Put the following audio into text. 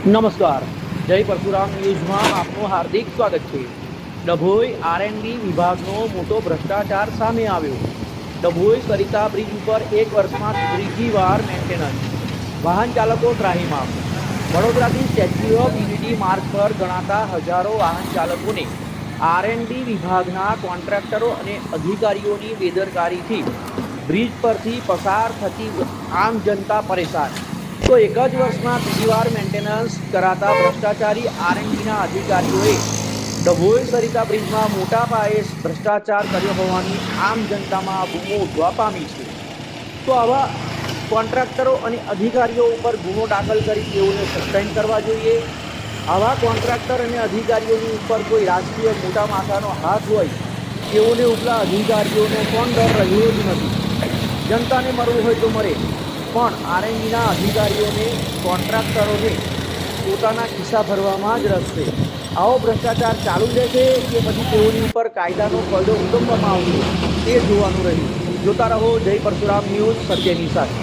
નમસ્કાર, જય પરશુરામ ન્યૂઝમાં આપનું હાર્દિક સ્વાગત છે. ડભોઈ આરએનડી વિભાગનો મોટો ભ્રષ્ટાચાર સામે આવ્યો. ડભોઈ સરિતા બ્રિજ ઉપર એક વર્ષમાં ત્રીજી વાર મેન્ટેનન્સ, વાહન ચાલકો ત્રાહિમામ. વડોદરાથી સ્ટેચ્યુ ઓફ યુનિટી માર્ગ પર ગણાતા હજારો વાહન ચાલકોને આરએનડી વિભાગના કોન્ટ્રાક્ટરો અને અધિકારીઓની બેદરકારીથી બ્રિજ પરથી પસાર થતી આમ જનતા પરેશાન. તો એક જ વર્ષમાં ત્રીજી વાર મેન્ટેનન્સ કરાતા ભ્રષ્ટાચારી આરએનડીના અધિકારીઓએ ડભોઈ સરિતા બ્રિજમાં મોટા પાયે ભ્રષ્ટાચાર કર્યો હોવાની આમ જનતામાં બૂમો ઉઠવા પામી છે. તો આવા કોન્ટ્રાક્ટરો અને અધિકારીઓ ઉપર ગુનો દાખલ કરી તેઓને સસ્પેન્ડ કરવા જોઈએ. આવા કોન્ટ્રાક્ટર અને અધિકારીઓની ઉપર કોઈ રાજકીય મોટા માથાનો હાથ હોય તેઓને ઉપલા અધિકારીઓનો પણ ડર રહ્યો જ નથી. જનતાને મરવું હોય તો મરે, પણ આરએનડીના અધિકારીઓને કોન્ટ્રાક્ટરોને પોતાના ખિસ્સા ભરવામાં જ રસ છે. આવો ભ્રષ્ટાચાર ચાલુ રહેશે કે પછી તેઓની ઉપર કાયદાનો કાયદો ઉલ્લંઘવામાં આવશે તે જોવાનું રહ્યું. જોતા રહો જય પરશુરામ ન્યૂઝ, સત્યની સાથે.